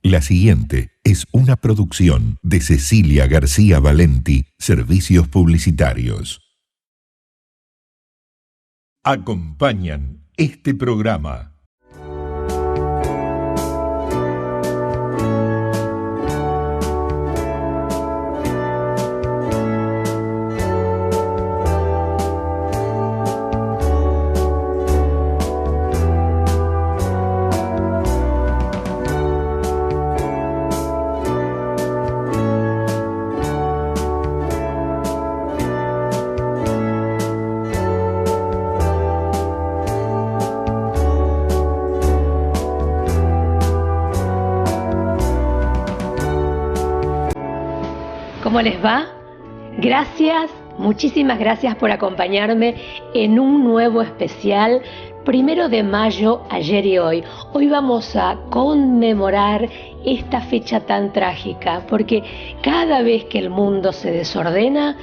La siguiente es una producción de Cecilia García Valenti, Servicios Publicitarios. Acompañan este programa. ¿Cómo les va? Gracias, muchísimas gracias por acompañarme en un nuevo especial 1 de mayo, ayer y hoy. Hoy vamos a conmemorar esta fecha tan trágica, porque cada vez que el mundo se desordena,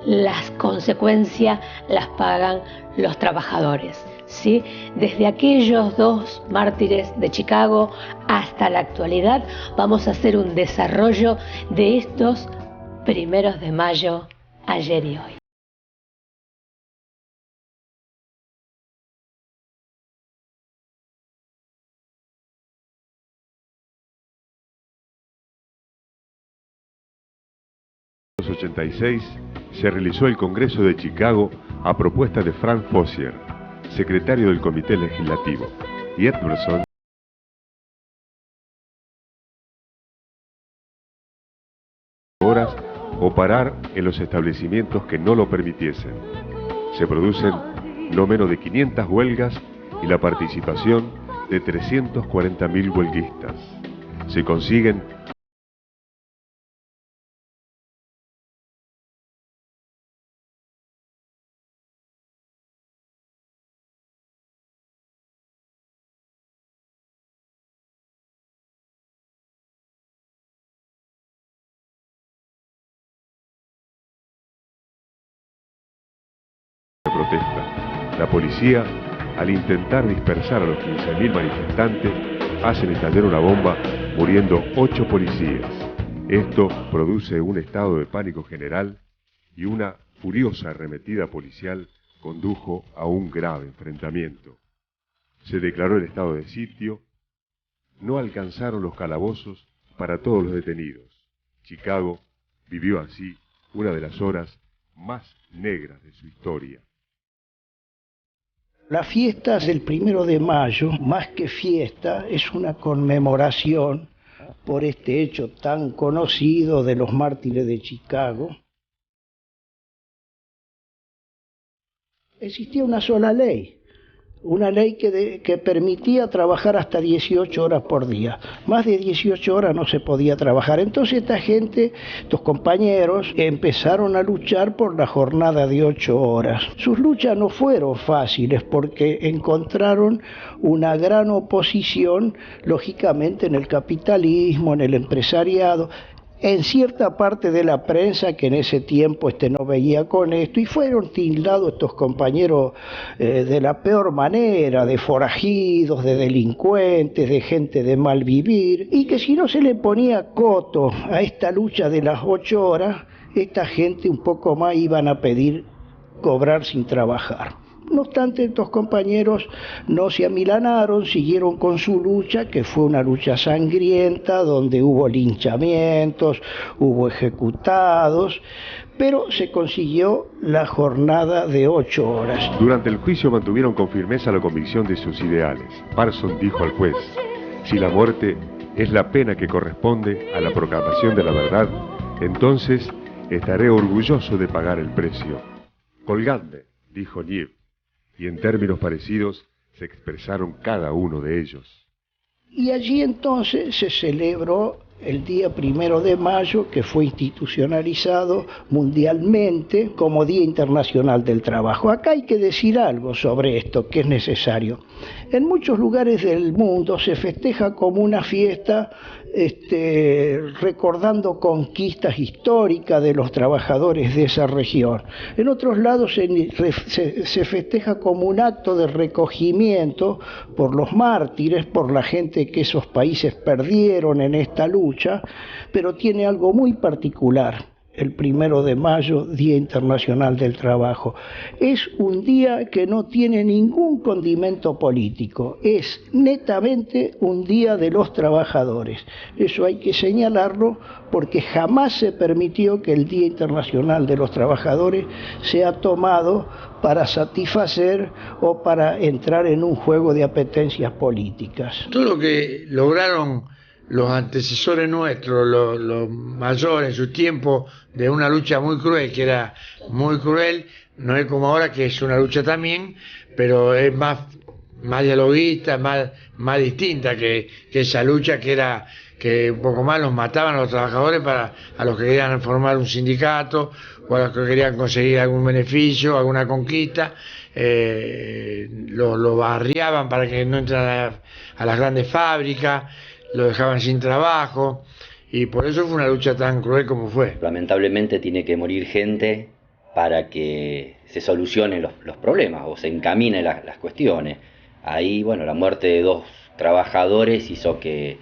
las consecuencias las pagan los trabajadores, ¿sí? Desde aquellos 2 mártires de Chicago hasta la actualidad, vamos a hacer un desarrollo de estos 1 de mayo, ayer y hoy. En 1986 se realizó el Congreso de Chicago a propuesta de Frank Fossier, secretario del Comité Legislativo, y Edmondson, horas o parar en los establecimientos que no lo permitiesen. Se producen no menos de 500 huelgas y la participación de 340.000 huelguistas. Se consiguen protesta. La policía, al intentar dispersar a los 15.000 manifestantes, hacen estallar una bomba, muriendo 8 policías. Esto produce un estado de pánico general y una furiosa arremetida policial condujo a un grave enfrentamiento. Se declaró el estado de sitio. No alcanzaron los calabozos para todos los detenidos. Chicago vivió así una de las horas más negras de su historia. Las fiestas del 1 de mayo, más que fiesta, es una conmemoración por este hecho tan conocido de los mártires de Chicago. Existía una sola ley, una ley que permitía trabajar hasta 18 horas por día. Más de 18 horas no se podía trabajar. Entonces esta gente, estos compañeros, empezaron a luchar por la jornada de 8 horas. Sus luchas no fueron fáciles porque encontraron una gran oposición, lógicamente, en el capitalismo, en el empresariado, en cierta parte de la prensa que en ese tiempo no veía con esto, y fueron tildados estos compañeros de la peor manera, de forajidos, de delincuentes, de gente de mal vivir, y que si no se le ponía coto a esta lucha de las 8 horas, esta gente un poco más iban a pedir cobrar sin trabajar. No obstante, estos compañeros no se amilanaron, siguieron con su lucha, que fue una lucha sangrienta, donde hubo linchamientos, hubo ejecutados, pero se consiguió la jornada de 8 horas. Durante el juicio mantuvieron con firmeza la convicción de sus ideales. Parson dijo al juez: si la muerte es la pena que corresponde a la proclamación de la verdad, entonces estaré orgulloso de pagar el precio. Colgadme, dijo Nieve. Y en términos parecidos se expresaron cada uno de ellos. Y allí entonces se celebró el día 1 de mayo, que fue institucionalizado mundialmente como Día Internacional del Trabajo. Acá hay que decir algo sobre esto, que es necesario. En muchos lugares del mundo se festeja como una fiesta recordando conquistas históricas de los trabajadores de esa región. En otros lados se festeja como un acto de recogimiento por los mártires, por la gente que esos países perdieron en esta lucha, pero tiene algo muy particular. El 1 de mayo, Día Internacional del Trabajo. Es un día que no tiene ningún condimento político, es netamente un día de los trabajadores. Eso hay que señalarlo porque jamás se permitió que el Día Internacional de los Trabajadores sea tomado para satisfacer o para entrar en un juego de apetencias políticas. Todo lo que lograron los antecesores nuestros, los mayores en su tiempo, de una lucha muy cruel, que era muy cruel, no es como ahora que es una lucha también, pero es más dialoguista, más distinta que esa lucha que era que un poco más los mataban a los trabajadores a los que querían formar un sindicato o a los que querían conseguir algún beneficio, alguna conquista, lo barriaban para que no entraran a las grandes fábricas, lo dejaban sin trabajo, y por eso fue una lucha tan cruel como fue. Lamentablemente tiene que morir gente para que se solucionen los problemas o se encaminen las cuestiones. Ahí, bueno, la muerte de 2 trabajadores hizo que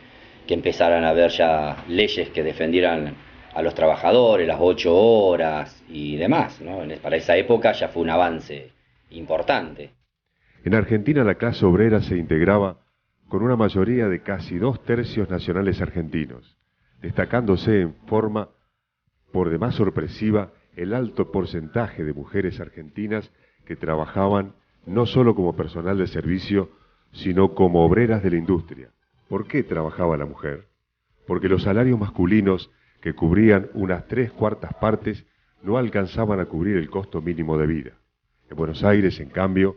empezaran a haber ya leyes que defendieran a los trabajadores, las 8 horas y demás, ¿no? Para esa época ya fue un avance importante. En Argentina la clase obrera se integraba con una mayoría de casi 2/3 nacionales argentinos, destacándose en forma por demás sorpresiva el alto porcentaje de mujeres argentinas que trabajaban no solo como personal de servicio, sino como obreras de la industria. ¿Por qué trabajaba la mujer? Porque los salarios masculinos, que cubrían unas 3/4 partes, no alcanzaban a cubrir el costo mínimo de vida. En Buenos Aires, en cambio,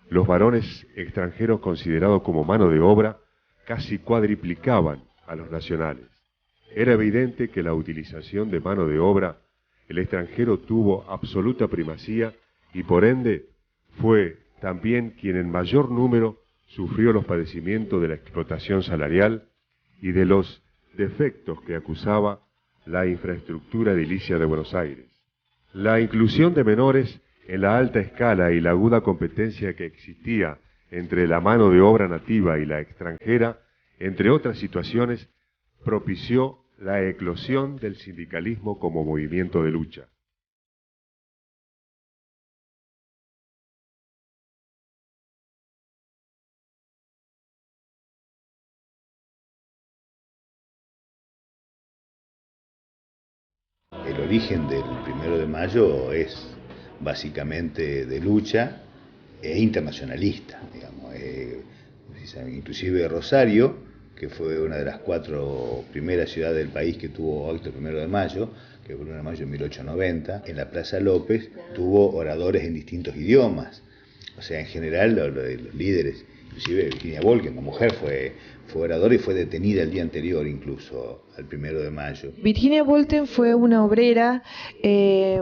los varones extranjeros considerados como mano de obra casi cuadriplicaban a los nacionales. Era evidente que la utilización de mano de obra, el extranjero tuvo absoluta primacía y por ende fue también quien en mayor número sufrió los padecimientos de la explotación salarial y de los defectos que acusaba la infraestructura edilicia de Buenos Aires. La inclusión de menores en la alta escala y la aguda competencia que existía entre la mano de obra nativa y la extranjera, entre otras situaciones, propició la eclosión del sindicalismo como movimiento de lucha. El origen del 1 de mayo es básicamente de lucha e internacionalista, digamos. Inclusive Rosario, que fue una de las 4 primeras ciudades del país que tuvo acto el 1 de mayo, que fue el 1 de mayo de 1890, en la Plaza López tuvo oradores en distintos idiomas. O sea, en general los líderes, inclusive Virginia Woolf, una mujer, fue oradora y fue detenida el día anterior incluso al 1 de mayo. Virginia Woolf fue una obrera,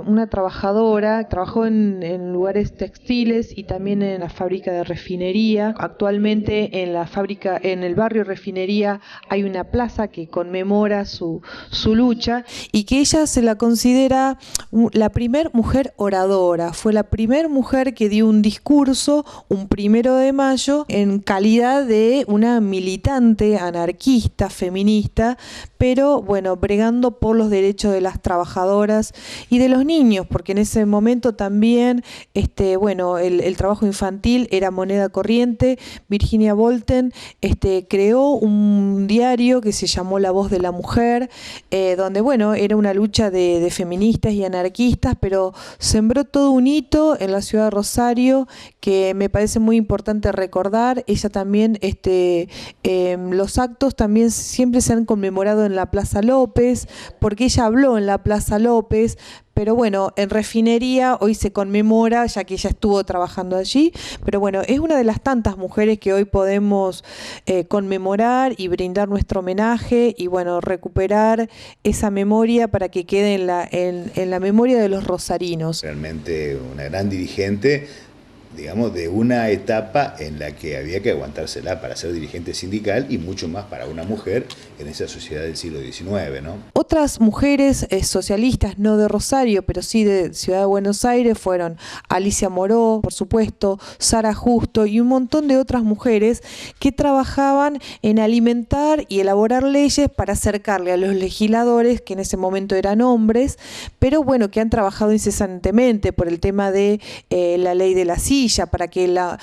una trabajadora, trabajó en lugares textiles y también en la fábrica de refinería. Actualmente en el barrio Refinería hay una plaza que conmemora su lucha y que ella se la considera la primer mujer oradora. Fue la primer mujer que dio un discurso un 1 de mayo en calidad de una militante anarquista, feminista, pero bueno, bregando por los derechos de las trabajadoras y de los niños, porque en ese momento también el trabajo infantil era moneda corriente. Virginia Woolf creó un diario que se llamó La Voz de la Mujer, donde era una lucha de feministas y anarquistas, pero sembró todo un hito en la ciudad de Rosario que me parece muy importante recordar conmemorar. Ella también, los actos también siempre se han conmemorado en la Plaza López, porque ella habló en la Plaza López. Pero bueno, en Refinería hoy se conmemora, ya que ella estuvo trabajando allí. Pero bueno, es una de las tantas mujeres que hoy podemos conmemorar y brindar nuestro homenaje y bueno, recuperar esa memoria para que quede en la memoria de los rosarinos. Realmente una gran dirigente, digamos, de una etapa en la que había que aguantársela para ser dirigente sindical y mucho más para una mujer en esa sociedad del siglo XIX, ¿no? Otras mujeres socialistas, no de Rosario, pero sí de Ciudad de Buenos Aires, fueron Alicia Moró, por supuesto, Sara Justo y un montón de otras mujeres que trabajaban en alimentar y elaborar leyes para acercarle a los legisladores, que en ese momento eran hombres, pero bueno, que han trabajado incesantemente por el tema de la ley de la silla, para que la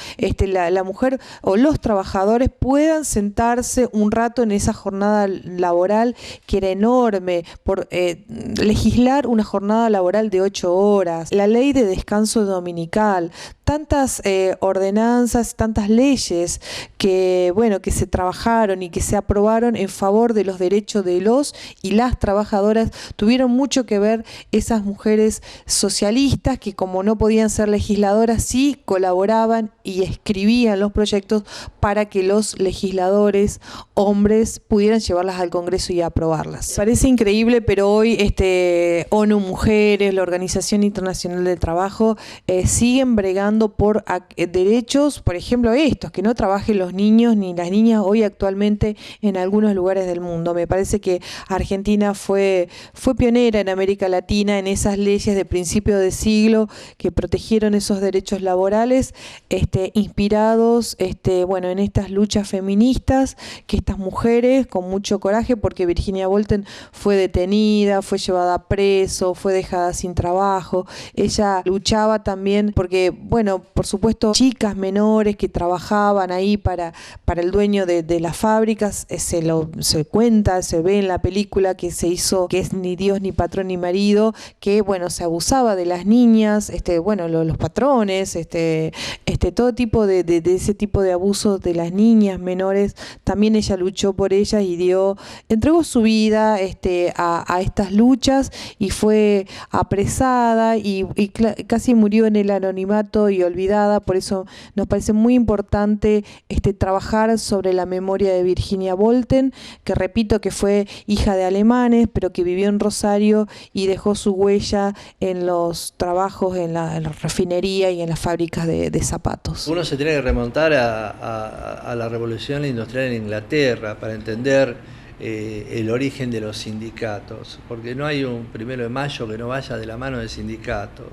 mujer o los trabajadores puedan sentarse un rato en esa jornada laboral que era enorme, por legislar una jornada laboral de 8 horas, la ley de descanso dominical, tantas ordenanzas, tantas leyes que se trabajaron y que se aprobaron en favor de los derechos de los y las trabajadoras. Tuvieron mucho que ver esas mujeres socialistas que, como no podían ser legisladoras, sí colaboraban y escribían los proyectos para que los legisladores hombres pudieran llevarlas al Congreso y aprobarlas. Parece increíble, pero hoy ONU Mujeres, la Organización Internacional del Trabajo, siguen bregando por derechos, por ejemplo estos, que no trabajen los niños ni las niñas hoy actualmente en algunos lugares del mundo. Me parece que Argentina fue pionera en América Latina en esas leyes de principio de siglo que protegieron esos derechos laborales, inspirados en estas luchas feministas, que estas mujeres con mucho coraje, porque Virginia Bolten fue detenida, fue llevada a preso, fue dejada sin trabajo. Ella luchaba también porque, por supuesto, chicas menores que trabajaban ahí para el dueño de las fábricas, se cuenta, se ve en la película que se hizo, que es Ni Dios, ni patrón, ni marido, que se abusaba de las niñas, los patrones, todo tipo de ese tipo de abusos de las niñas menores. También ella luchó por ellas y entregó su vida a estas luchas y fue apresada y casi murió en el anonimato y olvidada. Por eso nos parece muy importante trabajar sobre la memoria de Virginia Bolten, que repito que fue hija de alemanes, pero que vivió en Rosario y dejó su huella en los trabajos en la refinería y en las fábricas de zapatos. Uno se tiene que remontar a la revolución industrial en Inglaterra para entender el origen de los sindicatos, porque no hay un 1 de mayo que no vaya de la mano del sindicato,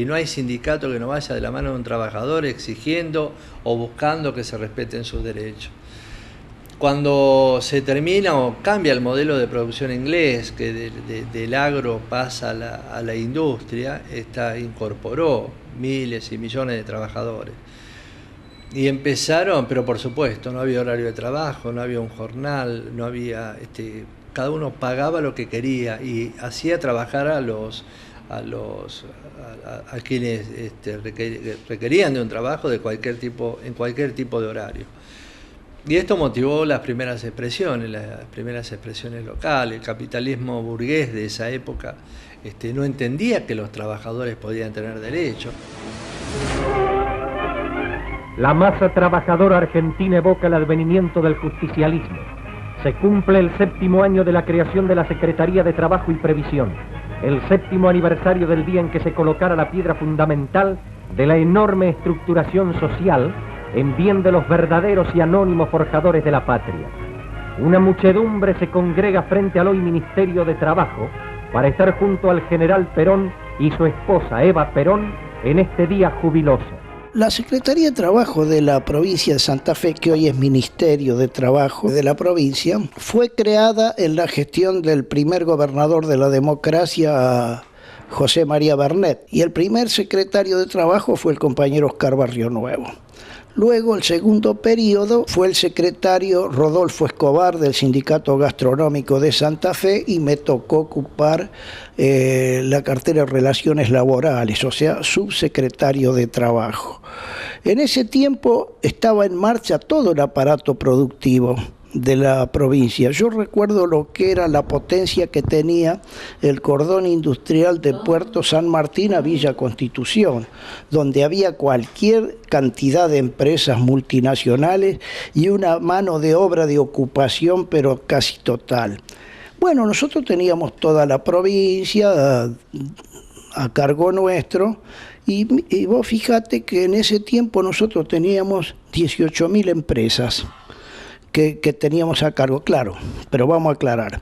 no hay sindicato que no vaya de la mano de un trabajador exigiendo o buscando que se respeten sus derechos. Cuando se termina o cambia el modelo de producción inglés, que del agro pasa a la industria, incorporó miles y millones de trabajadores. Y empezaron, pero por supuesto, no había horario de trabajo, no había un jornal, no había, cada uno pagaba lo que quería y hacía trabajar a quienes requerían de un trabajo en cualquier tipo de horario. Y esto motivó las primeras expresiones locales. El capitalismo burgués de esa época no entendía que los trabajadores podían tener derechos. La masa trabajadora argentina evoca el advenimiento del justicialismo. Se cumple el 7º año de la creación de la Secretaría de Trabajo y Previsión, el 7º aniversario del día en que se colocara la piedra fundamental de la enorme estructuración social en bien de los verdaderos y anónimos forjadores de la patria. Una muchedumbre se congrega frente al hoy Ministerio de Trabajo para estar junto al general Perón y su esposa Eva Perón en este día jubiloso. La Secretaría de Trabajo de la provincia de Santa Fe, que hoy es Ministerio de Trabajo de la provincia, fue creada en la gestión del primer gobernador de la democracia, José María Bernet, y el primer secretario de Trabajo fue el compañero Oscar Barrionuevo. Luego, el segundo periodo, fue el secretario Rodolfo Escobar del Sindicato Gastronómico de Santa Fe y me tocó ocupar la cartera de Relaciones Laborales, o sea, subsecretario de Trabajo. En ese tiempo estaba en marcha todo el aparato productivo de la provincia. Yo recuerdo lo que era la potencia que tenía el cordón industrial de Puerto San Martín a Villa Constitución, donde había cualquier cantidad de empresas multinacionales y una mano de obra de ocupación, pero casi total. Bueno, nosotros teníamos toda la provincia a cargo nuestro, y vos fíjate que en ese tiempo nosotros teníamos 18.000 empresas que teníamos a cargo, claro, pero vamos a aclarar.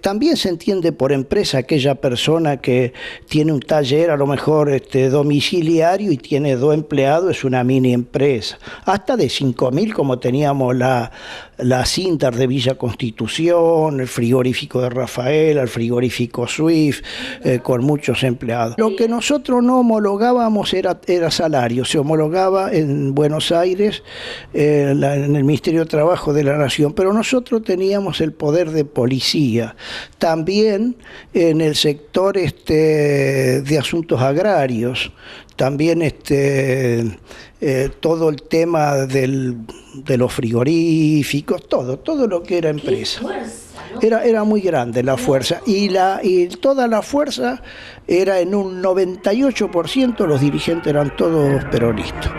También se entiende por empresa aquella persona que tiene un taller a lo mejor domiciliario y tiene 2 empleados, es una mini empresa. Hasta de 5.000 como teníamos la Cintar de Villa Constitución, el frigorífico de Rafael, el frigorífico Swift, con muchos empleados. Lo que nosotros no homologábamos era salario, se homologaba en Buenos Aires, en el Ministerio de Trabajo de la Nación, pero nosotros teníamos el poder de policía. También en el sector de asuntos agrarios, también todo el tema de los frigoríficos, todo lo que era empresa. Era muy grande la fuerza, y toda la fuerza era en un 98%, los dirigentes eran todos peronistas.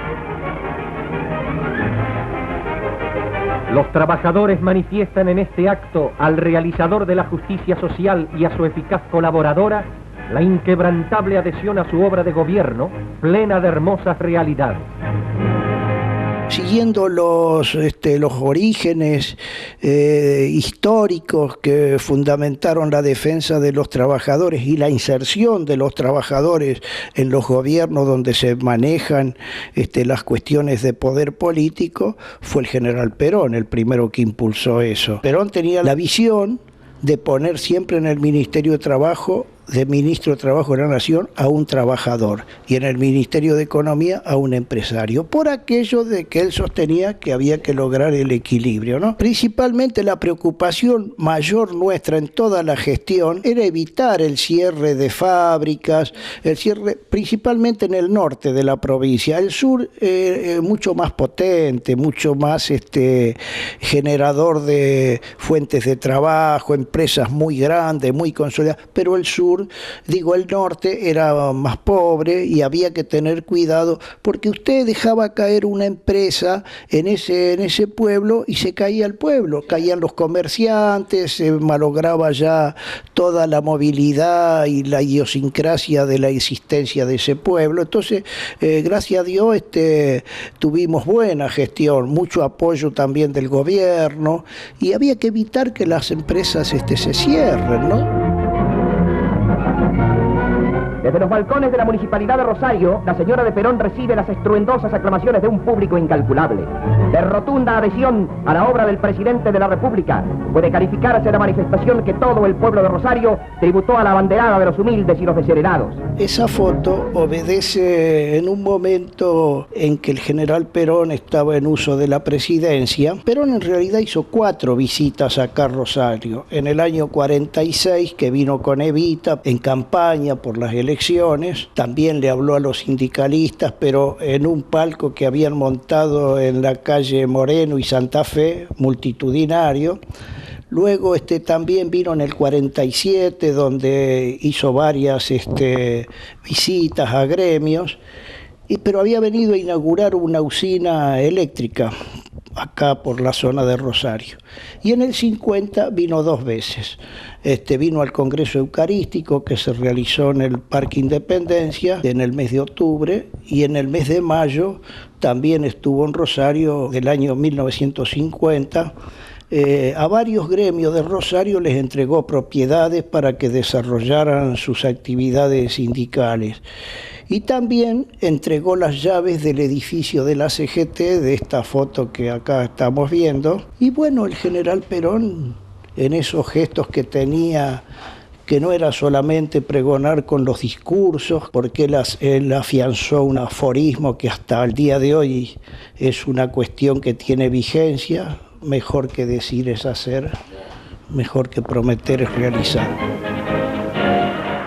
Los trabajadores manifiestan en este acto al realizador de la justicia social y a su eficaz colaboradora la inquebrantable adhesión a su obra de gobierno, plena de hermosas realidades. Siguiendo los orígenes históricos que fundamentaron la defensa de los trabajadores y la inserción de los trabajadores en los gobiernos donde se manejan las cuestiones de poder político, fue el general Perón el primero que impulsó eso. Perón tenía la visión de poner siempre en el Ministerio de Trabajo, de ministro de Trabajo de la Nación, a un trabajador, y en el Ministerio de Economía a un empresario, por aquello de que él sostenía que había que lograr el equilibrio, ¿no? Principalmente la preocupación mayor nuestra en toda la gestión era evitar el cierre de fábricas, el cierre principalmente en el norte de la provincia. El sur mucho más potente, mucho más generador de fuentes de trabajo, empresas muy grandes, muy consolidadas, pero el sur, el norte era más pobre y había que tener cuidado porque usted dejaba caer una empresa en ese pueblo y se caía el pueblo, caían los comerciantes, se malograba ya toda la movilidad y la idiosincrasia de la existencia de ese pueblo. Entonces, gracias a Dios tuvimos buena gestión, mucho apoyo también del gobierno, y había que evitar que las empresas se cierren, ¿no? Desde los balcones de la Municipalidad de Rosario, la señora de Perón recibe las estruendosas aclamaciones de un público incalculable. De rotunda adhesión a la obra del presidente de la República, puede calificarse la manifestación que todo el pueblo de Rosario tributó a la banderada de los humildes y los desheredados. Esa foto obedece en un momento en que el general Perón estaba en uso de la presidencia. Perón en realidad hizo 4 visitas acá a Rosario. En el año 46, que vino con Evita en campaña por las elecciones, también le habló a los sindicalistas, pero en un palco que habían montado en la calle Moreno y Santa Fe, multitudinario. Luego también vino en el 47, donde hizo varias visitas a gremios, pero había venido a inaugurar una usina eléctrica acá por la zona de Rosario. Y en el 50 vino 2 veces. Vino al Congreso Eucarístico que se realizó en el Parque Independencia en el mes de octubre, y en el mes de mayo también estuvo en Rosario del año 1950. A varios gremios de Rosario les entregó propiedades para que desarrollaran sus actividades sindicales. Y también entregó las llaves del edificio de la CGT, de esta foto que acá estamos viendo. Y bueno, el general Perón, en esos gestos que tenía que no era solamente pregonar con los discursos, porque él afianzó un aforismo que hasta el día de hoy es una cuestión que tiene vigencia: mejor que decir es hacer, mejor que prometer es realizar.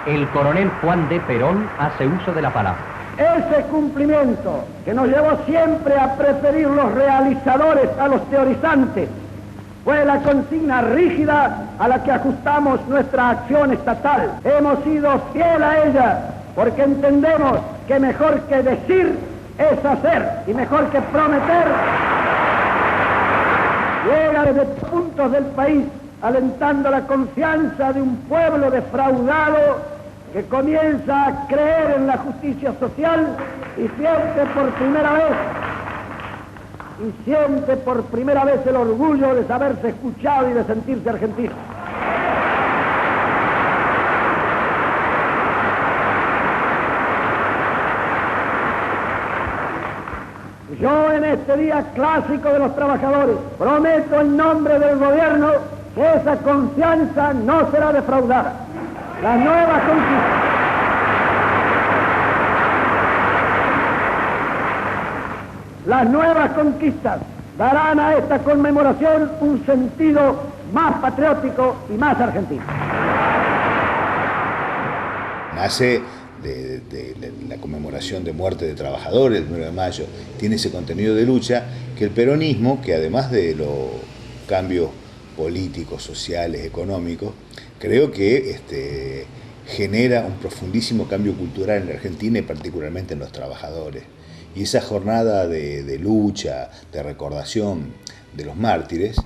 El coronel Juan D. Perón hace uso de la palabra. Ese cumplimiento que nos llevó siempre a preferir los realizadores a los teorizantes fue la consigna rígida a la que ajustamos nuestra acción estatal. Hemos sido fiel a ella porque entendemos que mejor que decir es hacer, y mejor que prometer llega desde puntos del país alentando la confianza de un pueblo defraudado que comienza a creer en la justicia social y siente por primera vez el orgullo de saberse escuchado y de sentirse argentino. Yo, en este día clásico de los trabajadores, prometo en nombre del gobierno que esa confianza no será defraudada. Las nuevas conquistas darán a esta conmemoración un sentido más patriótico y más argentino. Nace de la conmemoración de muerte de trabajadores el 9 de mayo, tiene ese contenido de lucha que el peronismo, que además de los cambios políticos, sociales, económicos, creo que genera un profundísimo cambio cultural en la Argentina y particularmente en los trabajadores. Y esa jornada de lucha, de recordación de los mártires,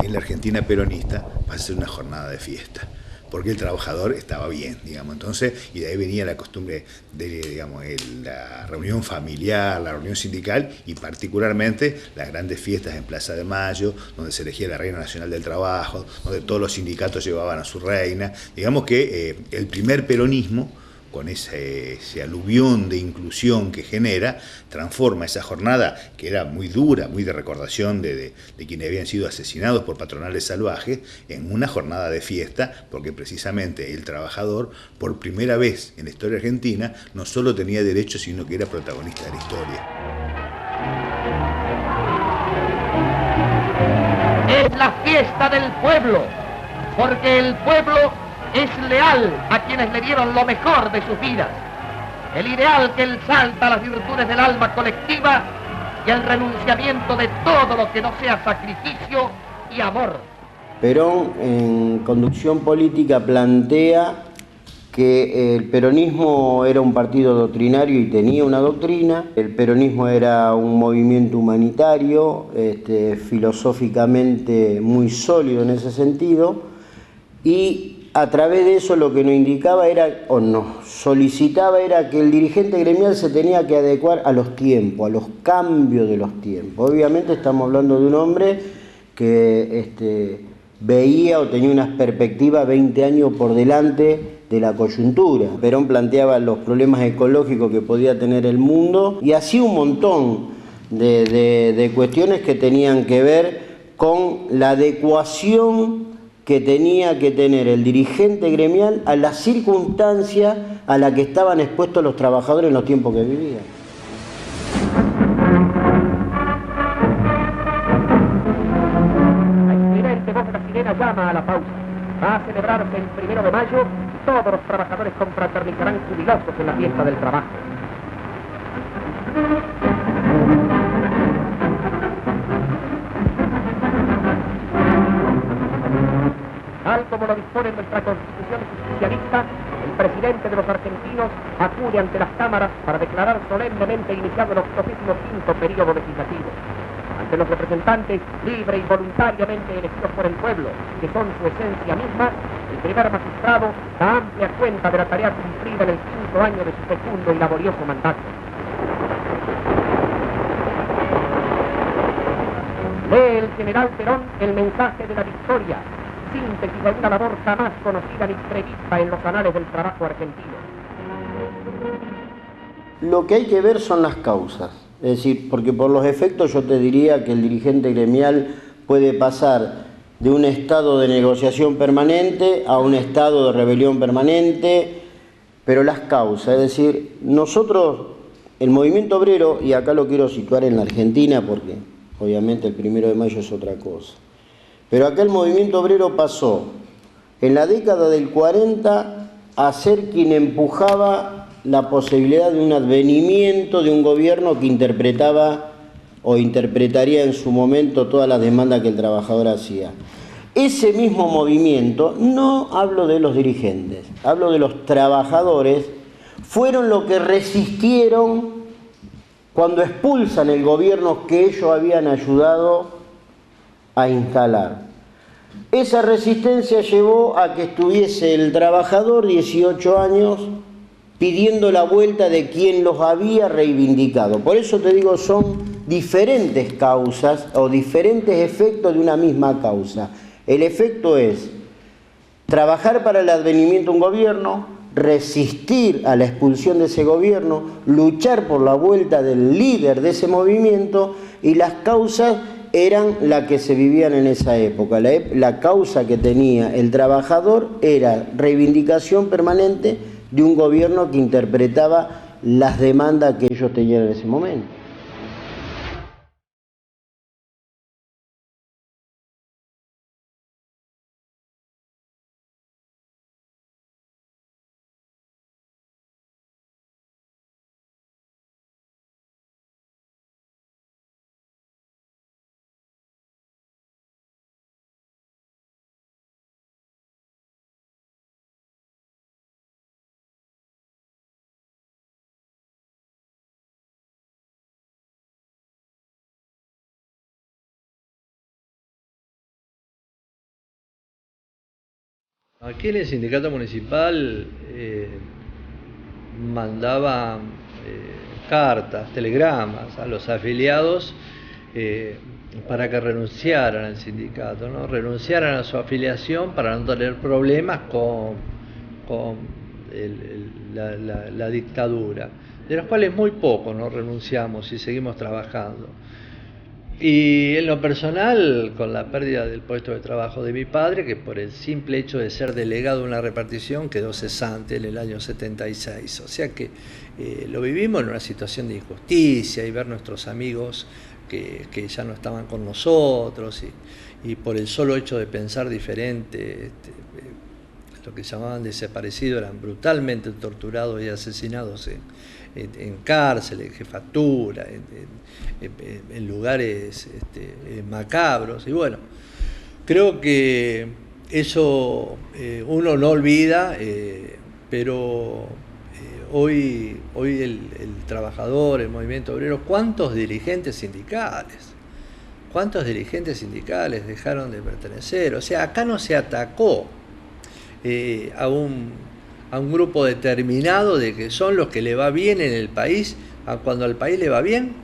en la Argentina peronista va a ser una jornada de fiesta, porque el trabajador estaba bien, digamos. Entonces, y de ahí venía la costumbre de, digamos, la reunión familiar, la reunión sindical y particularmente las grandes fiestas en Plaza de Mayo, donde se elegía la Reina Nacional del Trabajo, donde todos los sindicatos llevaban a su reina. Digamos que el primer peronismo, con ese aluvión de inclusión que genera, transforma esa jornada, que era muy dura, muy de recordación de quienes habían sido asesinados por patronales salvajes, en una jornada de fiesta, porque precisamente el trabajador, por primera vez en la historia argentina, no solo tenía derechos, sino que era protagonista de la historia. Es la fiesta del pueblo, porque el pueblo es leal a quienes le dieron lo mejor de sus vidas. El ideal que exalta las virtudes del alma colectiva y el renunciamiento de todo lo que no sea sacrificio y amor. Perón, en conducción política, plantea que el peronismo era un partido doctrinario y tenía una doctrina. El peronismo era un movimiento humanitario, filosóficamente muy sólido en ese sentido, y a través de eso lo que nos indicaba era, o nos solicitaba, era que el dirigente gremial se tenía que adecuar a los tiempos, a los cambios de los tiempos. Obviamente estamos hablando de un hombre que veía o tenía unas perspectivas 20 años por delante de la coyuntura. Perón planteaba los problemas ecológicos que podía tener el mundo y hacía un montón de cuestiones que tenían que ver con la adecuación que tenía que tener el dirigente gremial a las circunstancias a las que estaban expuestos los trabajadores en los tiempos que vivían. La estridente voz brasilera llama a la pausa. Va a celebrarse el 1 de mayo. Todos los trabajadores confraternizarán jubilosos en la fiesta del trabajo. Tal como lo dispone nuestra Constitución justicialista, el presidente de los argentinos acude ante las cámaras para declarar solemnemente iniciado el 85º periodo legislativo. Ante los representantes libre y voluntariamente elegidos por el pueblo, que son su esencia misma, el primer magistrado da amplia cuenta de la tarea cumplida en el 5º año de su fecundo y laborioso mandato. Lee el general Perón el mensaje de la victoria, síntesis de una labor jamás conocida ni prevista en los anales del trabajo argentino. Lo que hay que ver son las causas, es decir, porque por los efectos yo te diría que el dirigente gremial puede pasar de un estado de negociación permanente a un estado de rebelión permanente, pero las causas, es decir, nosotros, el movimiento obrero, y acá lo quiero situar en la Argentina porque obviamente el 1 de mayo es otra cosa, pero acá el movimiento obrero pasó en la década del 40 a ser quien empujaba la posibilidad de un advenimiento de un gobierno que interpretaba o interpretaría en su momento todas las demandas que el trabajador hacía. Ese mismo movimiento, no hablo de los dirigentes, hablo de los trabajadores, fueron los que resistieron cuando expulsan el gobierno que ellos habían ayudado a instalar. Esa resistencia llevó a que estuviese el trabajador 18 años pidiendo la vuelta de quien los había reivindicado. Por eso te digo, son diferentes causas o diferentes efectos de una misma causa. El efecto es trabajar para el advenimiento de un gobierno, resistir a la expulsión de ese gobierno, luchar por la vuelta del líder de ese movimiento, y las causas eran las que se vivían en esa época. La causa que tenía el trabajador era reivindicación permanente de un gobierno que interpretaba las demandas que ellos tenían en ese momento. Aquí en el sindicato municipal mandaban cartas, telegramas a los afiliados para que renunciaran al sindicato, ¿no? Renunciaran a su afiliación para no tener problemas con la dictadura, de los cuales muy pocos no renunciamos y seguimos trabajando. Y en lo personal, con la pérdida del puesto de trabajo de mi padre, que por el simple hecho de ser delegado de una repartición quedó cesante en el año 76. O sea que lo vivimos en una situación de injusticia, y ver nuestros amigos que ya no estaban con nosotros, y por el solo hecho de pensar diferente, lo que llamaban desaparecidos eran brutalmente torturados y asesinados en cárceles, en jefatura, en lugares macabros. Y bueno, creo que eso uno no olvida, pero hoy el trabajador, el movimiento obrero, ¿cuántos dirigentes sindicales dejaron de pertenecer? O sea, acá no se atacó a un grupo determinado de que son los que le va bien en el país. Cuando al país le va bien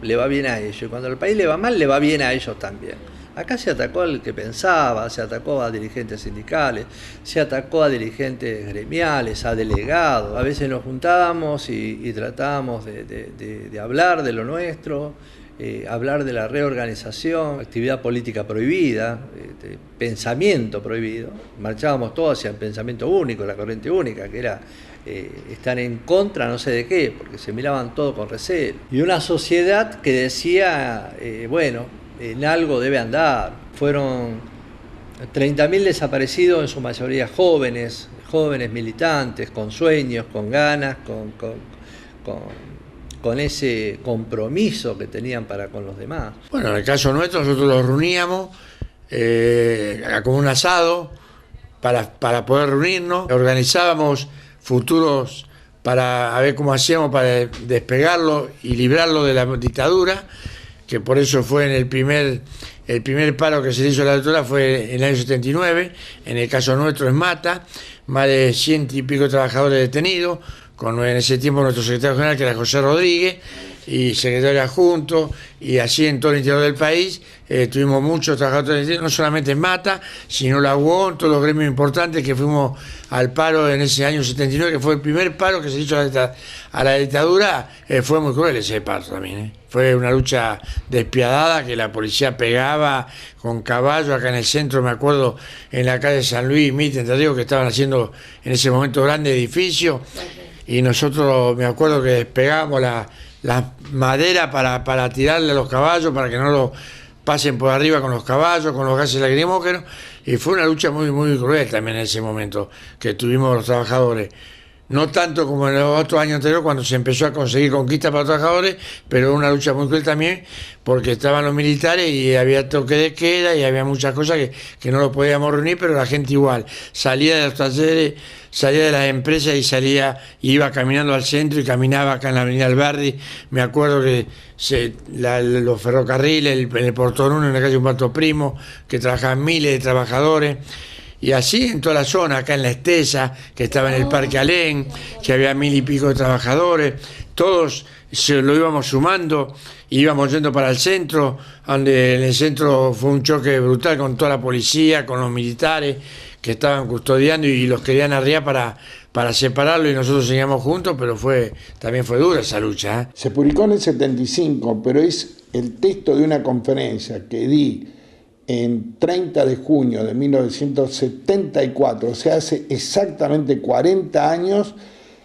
a ellos, y cuando al país le va mal, le va bien a ellos también. Acá se atacó al que pensaba, se atacó a dirigentes sindicales, se atacó a dirigentes gremiales, a delegados. A veces nos juntábamos y tratábamos de hablar de lo nuestro, hablar de la reorganización, actividad política prohibida, pensamiento prohibido. Marchábamos todos hacia el pensamiento único, la corriente única, que era estar en contra no sé de qué, porque se miraban todo con recelo. Y una sociedad que decía, en algo debe andar. Fueron 30.000 desaparecidos, en su mayoría jóvenes militantes, con sueños, con ganas, con ese compromiso que tenían para con los demás. Bueno, en el caso nuestro, nosotros los reuníamos como un asado para poder reunirnos, organizábamos futuros para ver cómo hacíamos para despegarlo y librarlo de la dictadura, que por eso fue en el primer paro que se hizo la dictadura fue en el año 79, en el caso nuestro en Mata, más de 100 y pico trabajadores detenidos, con en ese tiempo nuestro secretario general, que era José Rodríguez, y secretario adjunto, y así en todo el interior del país. Tuvimos muchos trabajadores, no solamente en Mata, sino la UON, todos los gremios importantes que fuimos al paro en ese año 79, que fue el primer paro que se hizo a la dictadura. Fue muy cruel ese paro también, Fue una lucha despiadada, que la policía pegaba con caballo acá en el centro, me acuerdo, en la calle San Luis, Mitre, Entre Ríos, que estaban haciendo en ese momento grandes edificios, y nosotros, me acuerdo que despegábamos la madera para tirarle a los caballos, para que no lo pasen por arriba con los caballos, con los gases lacrimógenos, y fue una lucha muy, muy cruel también en ese momento que tuvimos los trabajadores. No tanto como en los otros años anteriores, cuando se empezó a conseguir conquistas para los trabajadores, pero una lucha muy cruel también, porque estaban los militares y había toque de queda y había muchas cosas que no lo podíamos reunir, pero la gente igual salía de los talleres, salía de las empresas y iba caminando al centro y caminaba acá en la Avenida Alberdi. Me acuerdo que los ferrocarriles, el Portón 1 en la calle Humberto Primo, que trabajaban miles de trabajadores. Y así en toda la zona, acá en La Estesa, que estaba en el Parque Alén, que había 1000 y pico de trabajadores, todos se lo íbamos sumando, íbamos yendo para el centro, donde en el centro fue un choque brutal con toda la policía, con los militares que estaban custodiando y los querían arriar para separarlo, y nosotros seguíamos juntos, pero también fue dura esa lucha. Se publicó en el 75, pero es el texto de una conferencia que di en 30 de junio de 1974, o sea, hace exactamente 40 años,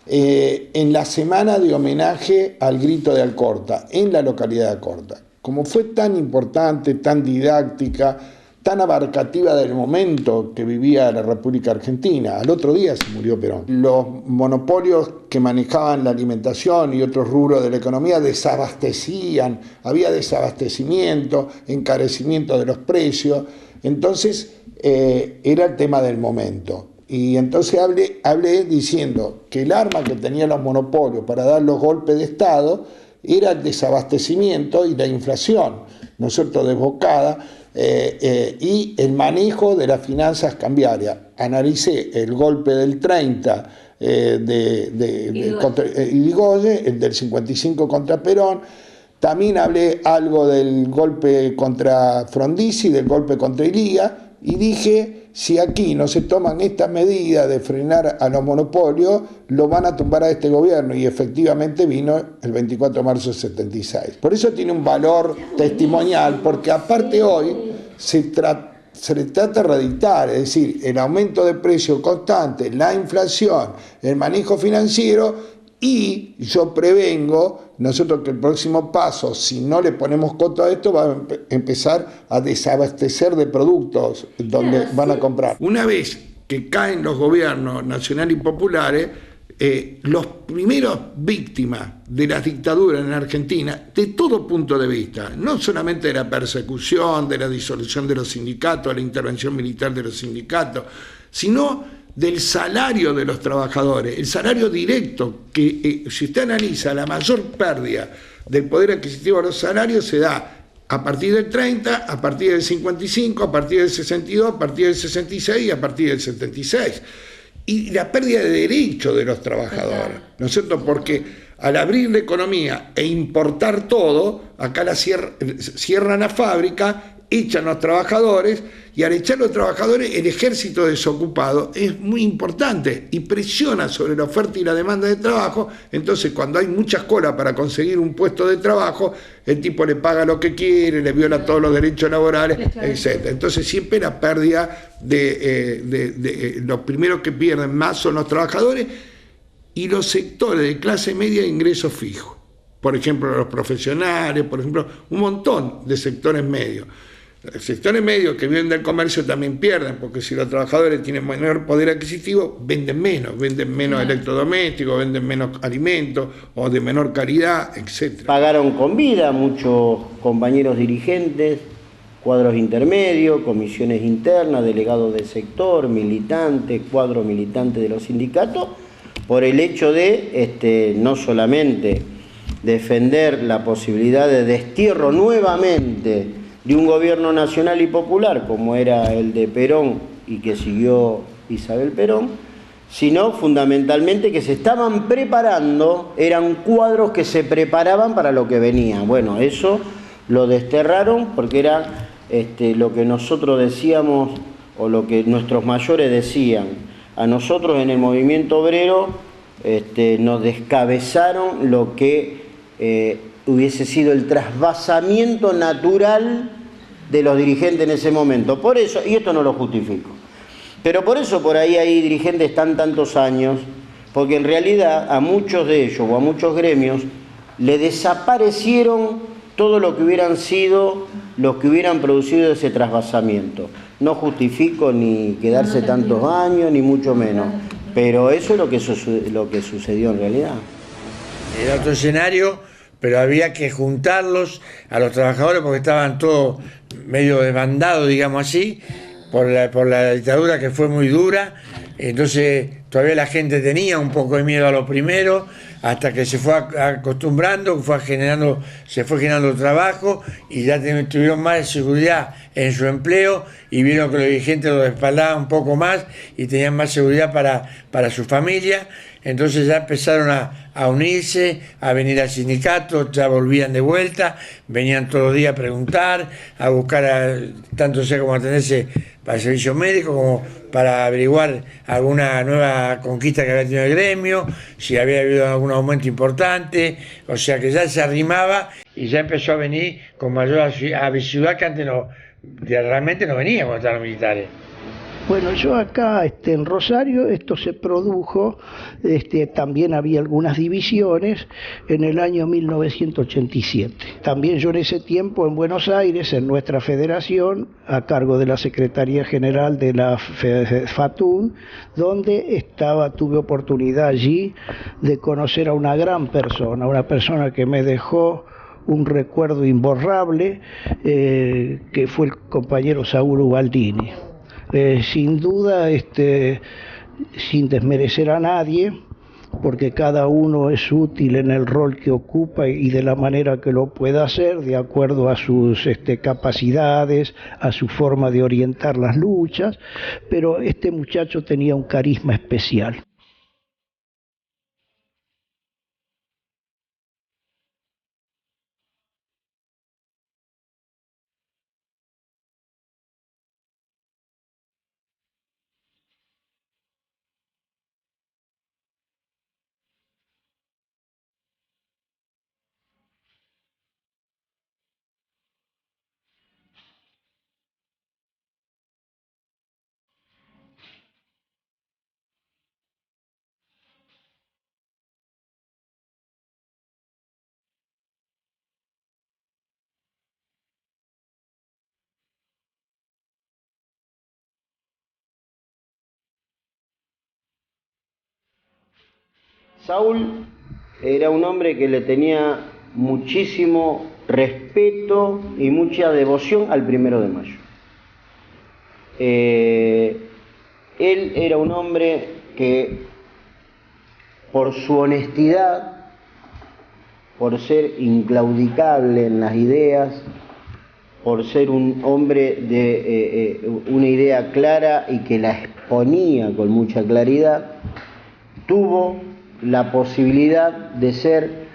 en la semana de homenaje al grito de Alcorta, en la localidad de Alcorta. Como fue tan importante, tan didáctica, tan abarcativa del momento que vivía la República Argentina, al otro día se murió Perón. Los monopolios que manejaban la alimentación y otros rubros de la economía desabastecían, había desabastecimiento, encarecimiento de los precios, entonces era el tema del momento. Y entonces hablé diciendo que el arma que tenían los monopolios para dar los golpes de Estado era el desabastecimiento y la inflación, ¿no es cierto?, desbocada, y el manejo de las finanzas cambiarias. Analicé el golpe del 30 contra Irigoyen, el del 55 contra Perón. También hablé algo del golpe contra Frondizi, del golpe contra Ilía, y dije, si aquí no se toman estas medidas de frenar a los monopolios, lo van a tumbar a este gobierno, y efectivamente vino el 24 de marzo del 76. Por eso tiene un valor testimonial, porque aparte hoy se le trata de reeditar, es decir, el aumento de precios constante, la inflación, el manejo financiero, y yo prevengo, nosotros, que el próximo paso, si no le ponemos coto a esto, va a empezar a desabastecer de productos donde van a comprar. Una vez que caen los gobiernos nacionales y populares, los primeros víctimas de las dictaduras en Argentina, de todo punto de vista, no solamente de la persecución, de la disolución de los sindicatos, de la intervención militar de los sindicatos, sino del salario de los trabajadores, el salario directo, que si usted analiza, la mayor pérdida del poder adquisitivo de los salarios se da a partir del 30, a partir del 55, a partir del 62, a partir del 66 y a partir del 76. Y la pérdida de derechos de los trabajadores, ¿no es cierto? Porque al abrir la economía e importar todo, acá cierran la fábrica, echan los trabajadores, y al echar los trabajadores el ejército desocupado es muy importante y presiona sobre la oferta y la demanda de trabajo. Entonces, cuando hay muchas colas para conseguir un puesto de trabajo, el tipo le paga lo que quiere, le viola todos los derechos laborales, etc. Entonces siempre la pérdida de los primeros que pierden más son los trabajadores y los sectores de clase media de ingresos fijos. Por ejemplo, los profesionales, por ejemplo, un montón de sectores medios. Los sectores medios que viven del comercio también pierden, porque si los trabajadores tienen menor poder adquisitivo, venden menos electrodomésticos, venden menos alimentos o de menor calidad, etc. Pagaron con vida muchos compañeros dirigentes, cuadros intermedios, comisiones internas, delegados de sector, militantes, cuadros militantes de los sindicatos, por el hecho de no solamente defender la posibilidad de destierro nuevamente de un gobierno nacional y popular como era el de Perón y que siguió Isabel Perón, sino fundamentalmente que se estaban preparando, eran cuadros que se preparaban para lo que venía. Bueno, eso lo desterraron porque era lo que nosotros decíamos, o lo que nuestros mayores decían. A nosotros en el movimiento obrero nos descabezaron lo que hubiese sido el trasvasamiento natural de los dirigentes en ese momento. Por eso, y esto no lo justifico, pero por eso por ahí hay dirigentes están tantos años, porque en realidad a muchos de ellos o a muchos gremios le desaparecieron todo lo que hubieran sido los que hubieran producido ese trasvasamiento. No justifico ni quedarse tantos años, ni mucho menos, pero eso es lo que sucedió en realidad. Era otro escenario, pero había que juntarlos a los trabajadores porque estaban todos medio desbandados, digamos así, por la dictadura, que fue muy dura. Entonces todavía la gente tenía un poco de miedo a lo primero, hasta que se fue acostumbrando, se fue generando trabajo y ya tuvieron más seguridad en su empleo y vieron que los dirigentes los respaldaban un poco más y tenían más seguridad para su familia. Entonces ya empezaron a unirse, a venir al sindicato, ya volvían de vuelta, venían todos los días a preguntar, a buscar tanto sea como atenderse para el servicio médico, como para averiguar alguna nueva conquista que había tenido el gremio, si había habido algún aumento importante, o sea que ya se arrimaba y ya empezó a venir con mayor visibilidad, que antes realmente no venía cuando estaban los militares. Bueno, yo acá en Rosario esto se produjo, también había algunas divisiones en el año 1987. También yo en ese tiempo en Buenos Aires, en nuestra federación, a cargo de la Secretaría General de la FATUN, donde tuve oportunidad allí de conocer a una gran persona, una persona que me dejó un recuerdo imborrable, que fue el compañero Saúl Ubaldini. Sin duda, sin desmerecer a nadie, porque cada uno es útil en el rol que ocupa y de la manera que lo pueda hacer, de acuerdo a sus capacidades, a su forma de orientar las luchas, pero este muchacho tenía un carisma especial. Saúl era un hombre que le tenía muchísimo respeto y mucha devoción al 1 de mayo. Él era un hombre que, por su honestidad, por ser inclaudicable en las ideas, por ser un hombre de una idea clara y que la exponía con mucha claridad, tuvo la posibilidad de ser,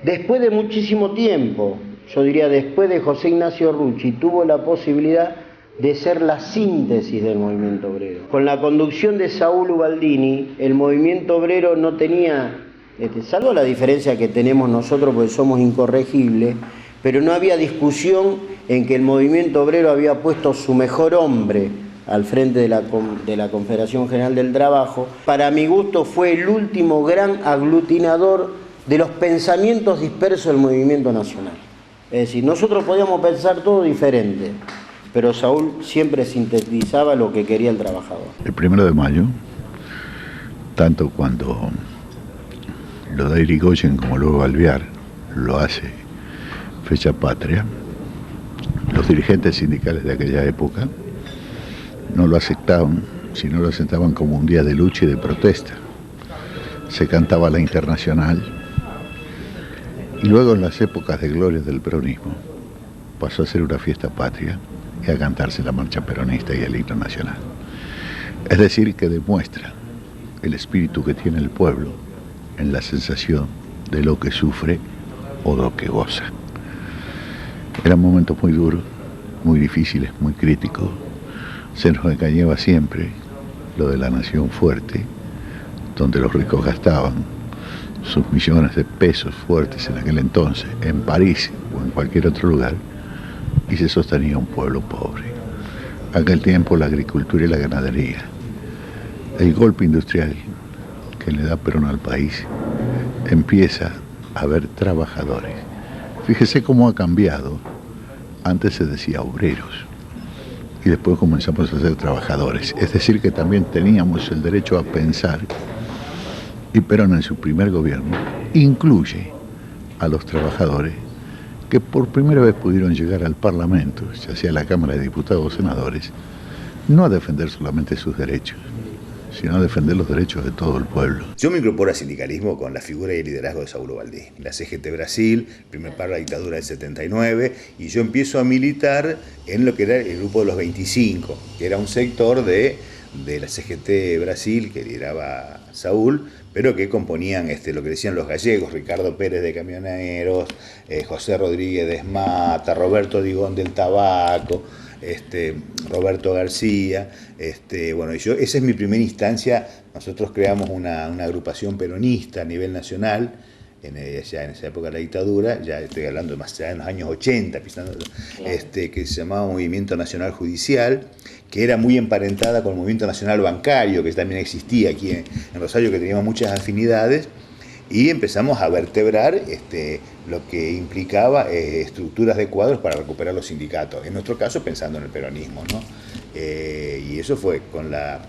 después de muchísimo tiempo, yo diría después de José Ignacio Rucci, tuvo la posibilidad de ser la síntesis del movimiento obrero. Con la conducción de Saúl Ubaldini, el movimiento obrero no tenía, salvo la diferencia que tenemos nosotros porque somos incorregibles, pero no había discusión en que el movimiento obrero había puesto su mejor hombre al frente de la Confederación General del Trabajo. Para mi gusto fue el último gran aglutinador de los pensamientos dispersos del movimiento nacional. Es decir, nosotros podíamos pensar todo diferente, pero Saúl siempre sintetizaba lo que quería el trabajador. El 1 de mayo, tanto cuando lo da Irigoyen como luego Alvear lo hace fecha patria, los dirigentes sindicales de aquella época no lo aceptaban, sino lo aceptaban como un día de lucha y de protesta. Se cantaba la Internacional y luego, en las épocas de gloria del peronismo, pasó a ser una fiesta patria y a cantarse la marcha peronista y el himno nacional. Es decir, que demuestra el espíritu que tiene el pueblo en la sensación de lo que sufre o lo que goza. Eran momentos muy duros, muy difíciles, muy críticos. Se nos engañaba siempre lo de la nación fuerte, donde los ricos gastaban sus millones de pesos fuertes en aquel entonces, en París o en cualquier otro lugar, y se sostenía un pueblo pobre. Aquel tiempo la agricultura y la ganadería. El golpe industrial que le da Perón al país, empieza a haber trabajadores. Fíjese cómo ha cambiado. Antes se decía obreros y después comenzamos a ser trabajadores. Es decir, que también teníamos el derecho a pensar, y Perón en su primer gobierno incluye a los trabajadores que por primera vez pudieron llegar al Parlamento, ya sea la Cámara de Diputados o Senadores, no a defender solamente sus derechos, sino a defender los derechos de todo el pueblo. Yo me incorporo al sindicalismo con la figura y el liderazgo de Saulo Baldini. La CGT Brasil, primer paro de la dictadura del 79, y yo empiezo a militar en lo que era el grupo de los 25, que era un sector de la CGT Brasil que lideraba Saúl, pero que componían lo que decían los gallegos, Ricardo Pérez de Camioneros, José Rodríguez de Esmata, Roberto Digón del Tabaco, Roberto García, bueno, esa es mi primera instancia. Nosotros creamos una agrupación peronista a nivel nacional, ya en esa época de la dictadura, ya estoy hablando más allá de los años 80, que se llamaba Movimiento Nacional Judicial, que era muy emparentada con el Movimiento Nacional Bancario, que también existía aquí en Rosario, que teníamos muchas afinidades, y empezamos a vertebrar lo que implicaba estructuras de cuadros para recuperar los sindicatos, en nuestro caso pensando en el peronismo, ¿no? Y eso fue con la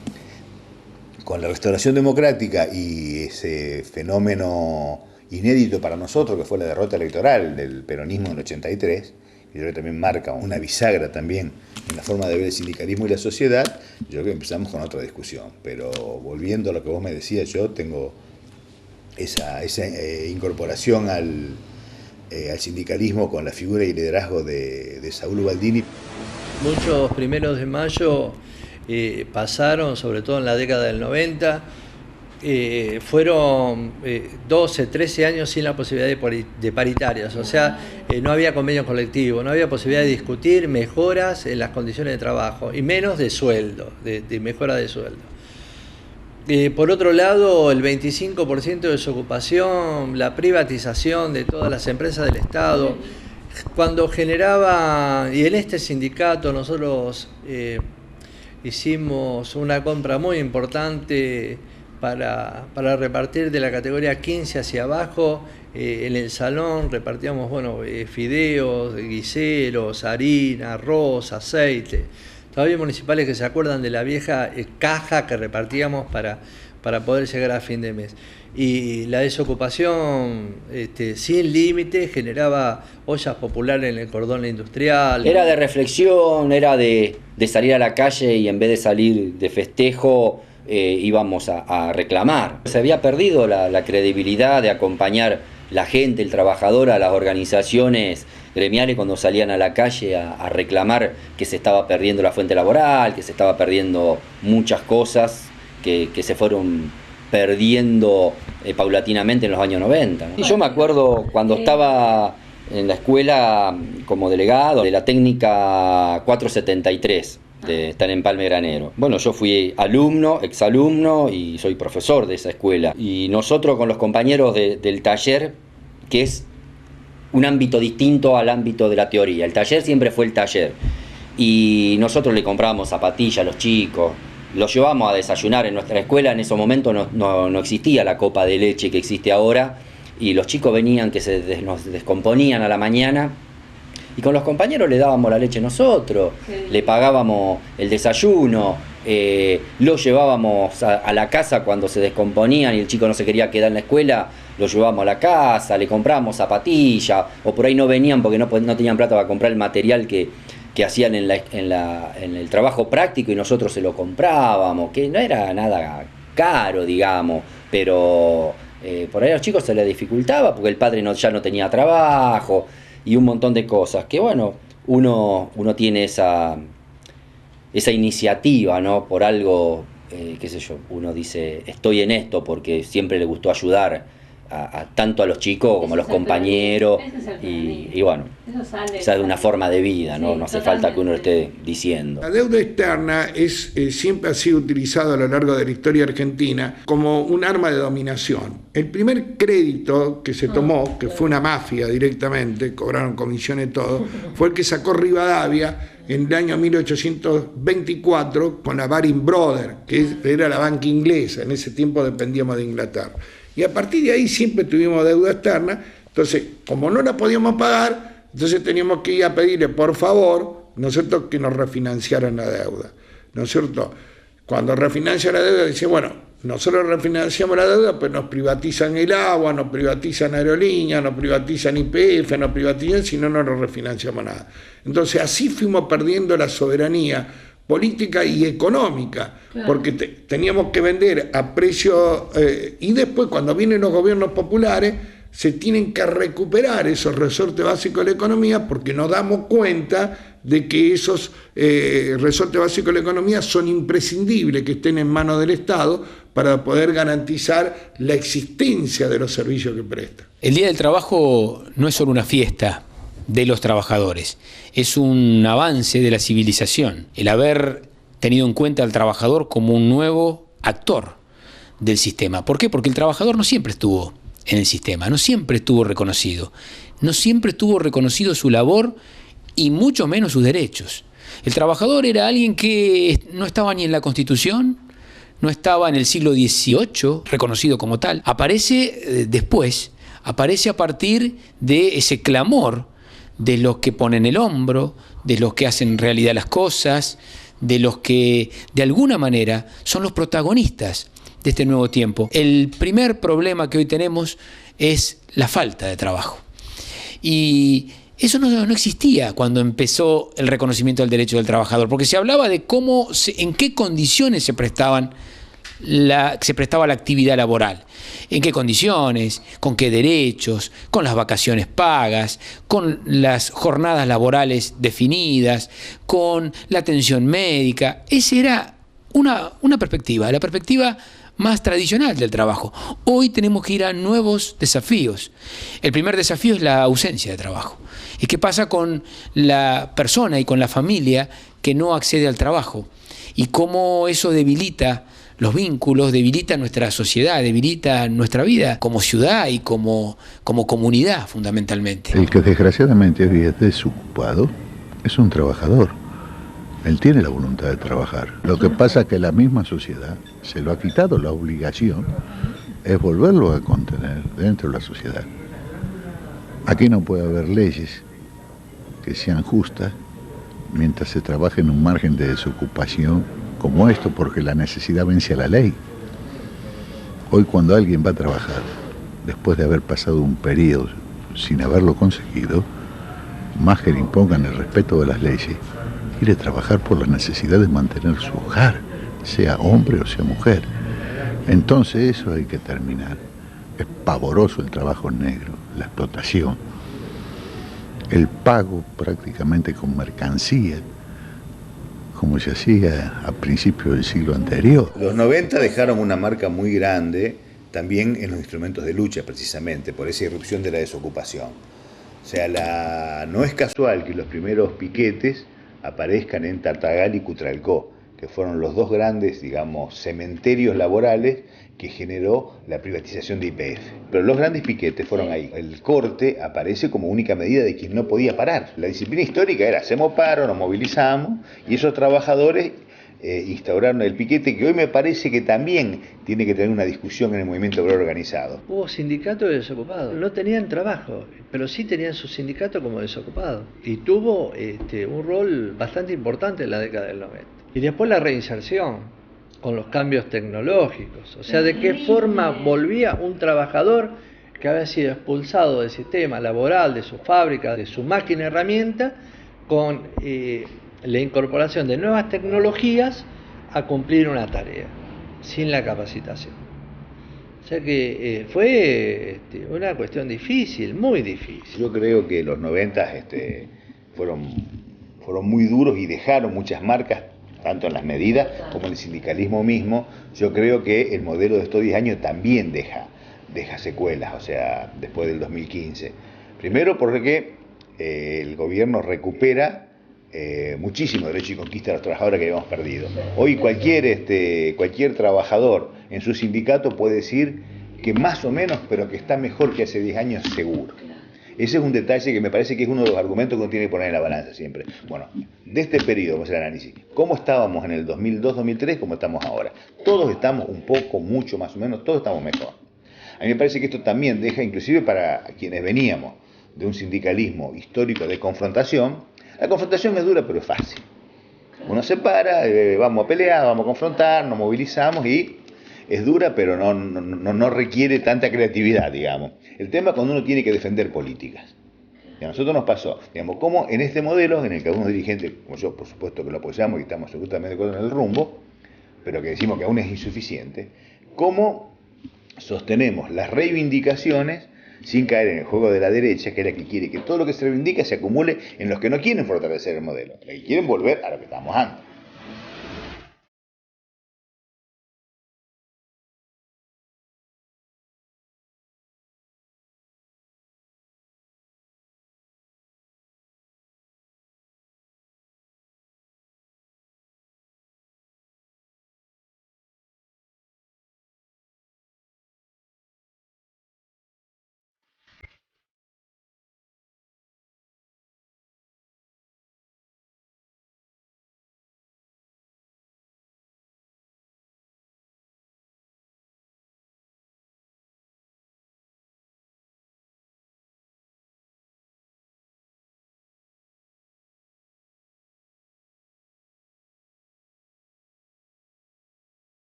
restauración democrática y ese fenómeno inédito para nosotros, que fue la derrota electoral del peronismo en el 83, que yo creo que también marca una bisagra también en la forma de ver el sindicalismo y la sociedad. Yo creo que empezamos con otra discusión, pero volviendo a lo que vos me decías, yo tengo esa incorporación al sindicalismo con la figura y liderazgo de Saulo Baldini. Muchos primeros de mayo pasaron, sobre todo en la década del 90, fueron 12, 13 años sin la posibilidad de paritarias, o sea, no había convenio colectivo, no había posibilidad de discutir mejoras en las condiciones de trabajo y menos de sueldo, de mejora de sueldo. Por otro lado, el 25% de desocupación, la privatización de todas las empresas del Estado, cuando generaba, y en este sindicato nosotros hicimos una compra muy importante para repartir de la categoría 15 hacia abajo. En el salón repartíamos fideos, guiseros, harina, arroz, aceite. Todavía hay municipales que se acuerdan de la vieja caja que repartíamos para poder llegar a fin de mes. Y la desocupación sin límite generaba ollas populares en el cordón industrial. Era de reflexión, era de salir a la calle y en vez de salir de festejo íbamos a reclamar. Se había perdido la credibilidad de acompañar la gente, el trabajador, a las organizaciones gremiales cuando salían a la calle a reclamar que se estaba perdiendo la fuente laboral, que se estaba perdiendo muchas cosas que se fueron perdiendo paulatinamente en los años 90. Y yo me acuerdo cuando estaba en la escuela como delegado de la técnica 473, de estar en Empalme Granero. Bueno, yo fui alumno, exalumno y soy profesor de esa escuela. Y nosotros con los compañeros del taller, que es un ámbito distinto al ámbito de la teoría. El taller siempre fue el taller. Y nosotros le comprábamos zapatillas a los chicos, los llevamos a desayunar en nuestra escuela. En ese momento no existía la copa de leche que existe ahora. Y los chicos venían que nos descomponían a la mañana. Y con los compañeros le dábamos la leche nosotros, le pagábamos el desayuno, los llevábamos a la casa cuando se descomponían y el chico no se quería quedar en la escuela, los llevábamos a la casa, le comprábamos zapatillas, o por ahí no venían porque no tenían plata para comprar el material que hacían en el trabajo práctico y nosotros se lo comprábamos, que no era nada caro, digamos, pero por ahí a los chicos se les dificultaba porque el padre ya no tenía trabajo. Y un montón de cosas que, bueno, uno tiene esa iniciativa, ¿no? Por algo qué sé yo, uno dice, estoy en esto porque siempre le gustó ayudar tanto a los chicos como a los compañeros, y bueno, esa es una forma de vida, ¿no? No hace falta que uno lo esté diciendo. La deuda externa siempre ha sido utilizada a lo largo de la historia argentina como un arma de dominación. El primer crédito que se tomó, que fue una mafia directamente, cobraron comisiones y todo, fue el que sacó Rivadavia en el año 1824 con la Baring Brothers, que era la banca inglesa, en ese tiempo dependíamos de Inglaterra. Y a partir de ahí siempre tuvimos deuda externa, entonces como no la podíamos pagar, entonces teníamos que ir a pedirle por favor, ¿no es cierto?, que nos refinanciaran la deuda, ¿no es cierto? Cuando refinancian la deuda, dice, bueno, nosotros refinanciamos la deuda, pues nos privatizan el agua, nos privatizan aerolíneas, nos privatizan YPF, nos privatizan, si no, no nos refinanciamos nada. Entonces así fuimos perdiendo la soberanía política y económica, claro, porque teníamos que vender a precio, y después cuando vienen los gobiernos populares se tienen que recuperar esos resortes básicos de la economía, porque nos damos cuenta de que esos resortes básicos de la economía son imprescindibles que estén en manos del Estado para poder garantizar la existencia de los servicios que presta. El Día del Trabajo no es solo una fiesta de los trabajadores, es un avance de la civilización, el haber tenido en cuenta al trabajador como un nuevo actor del sistema. ¿Por qué? Porque el trabajador no siempre estuvo en el sistema, no siempre estuvo reconocido, no siempre estuvo reconocido su labor y mucho menos sus derechos. El trabajador era alguien que no estaba ni en la Constitución, no estaba en el siglo XVIII reconocido como tal. Aparece después, aparece a partir de ese clamor de los que ponen el hombro, de los que hacen realidad las cosas, de los que de alguna manera son los protagonistas de este nuevo tiempo. El primer problema que hoy tenemos es la falta de trabajo. Y eso no existía cuando empezó el reconocimiento del derecho del trabajador, porque se hablaba de en qué condiciones se prestaba la actividad laboral. ¿En qué condiciones? ¿Con qué derechos? ¿Con las vacaciones pagas? ¿Con las jornadas laborales definidas? ¿Con la atención médica? Esa era una perspectiva, la perspectiva más tradicional del trabajo. Hoy tenemos que ir a nuevos desafíos. El primer desafío es la ausencia de trabajo. ¿Y qué pasa con la persona y con la familia que no accede al trabajo? Y cómo eso debilita los vínculos, debilita nuestra sociedad, debilita nuestra vida como ciudad y como comunidad fundamentalmente. El que desgraciadamente hoy es desocupado es un trabajador. Él tiene la voluntad de trabajar. Lo que pasa es que la misma sociedad se lo ha quitado. La obligación es volverlo a contener dentro de la sociedad. Aquí no puede haber leyes que sean justas mientras se trabaje en un margen de desocupación como esto, porque la necesidad vence a la ley. Hoy cuando alguien va a trabajar, después de haber pasado un periodo sin haberlo conseguido, más que le impongan el respeto de las leyes, quiere trabajar por la necesidad de mantener su hogar, sea hombre o sea mujer. Entonces eso hay que terminar. Es pavoroso el trabajo negro, la explotación, el pago prácticamente con mercancía, como se hacía a principios del siglo anterior. Los 90 dejaron una marca muy grande también en los instrumentos de lucha, precisamente, por esa irrupción de la desocupación. O sea, no es casual que los primeros piquetes aparezcan en Tartagal y Cutralcó, que fueron los dos grandes, digamos, cementerios laborales que generó la privatización de YPF. Pero los grandes piquetes fueron ahí. El corte aparece como única medida de quien no podía parar. La disciplina histórica era, hacemos paro, nos movilizamos, y esos trabajadores instauraron el piquete, que hoy me parece que también tiene que tener una discusión en el movimiento obrero organizado. Hubo sindicatos de desocupados, no tenían trabajo, pero sí tenían su sindicato como desocupado, y tuvo un rol bastante importante en la década del 90. Y después la reinserción, con los cambios tecnológicos, o sea, de qué forma volvía un trabajador que había sido expulsado del sistema laboral, de su fábrica, de su máquina herramienta, con la incorporación de nuevas tecnologías a cumplir una tarea, sin la capacitación. O sea que fue una cuestión difícil, muy difícil. Yo creo que los 90 fueron muy duros y dejaron muchas marcas tanto en las medidas como en el sindicalismo mismo. Yo creo que el modelo de estos 10 años también deja secuelas, o sea, después del 2015. Primero porque el gobierno recupera muchísimo derecho y conquista a los trabajadores que habíamos perdido. Hoy cualquier trabajador en su sindicato puede decir que más o menos, pero que está mejor que hace 10 años seguro. Ese es un detalle que me parece que es uno de los argumentos que uno tiene que poner en la balanza siempre. Bueno, de este periodo, vamos a hacer el análisis. ¿Cómo estábamos en el 2002-2003? ¿Cómo estamos ahora? Todos estamos un poco, mucho más o menos, todos estamos mejor. A mí me parece que esto también deja, inclusive para quienes veníamos de un sindicalismo histórico de confrontación, la confrontación es dura pero es fácil. Uno se para, vamos a pelear, vamos a confrontar, nos movilizamos y es dura pero no requiere tanta creatividad, digamos. El tema es cuando uno tiene que defender políticas. Y a nosotros nos pasó, digamos, como en este modelo, en el que algunos dirigentes, como yo por supuesto que lo apoyamos y estamos absolutamente de acuerdo en el rumbo, pero que decimos que aún es insuficiente, cómo sostenemos las reivindicaciones sin caer en el juego de la derecha, que es la que quiere que todo lo que se reivindica se acumule en los que no quieren fortalecer el modelo, los que quieren volver a lo que estábamos antes.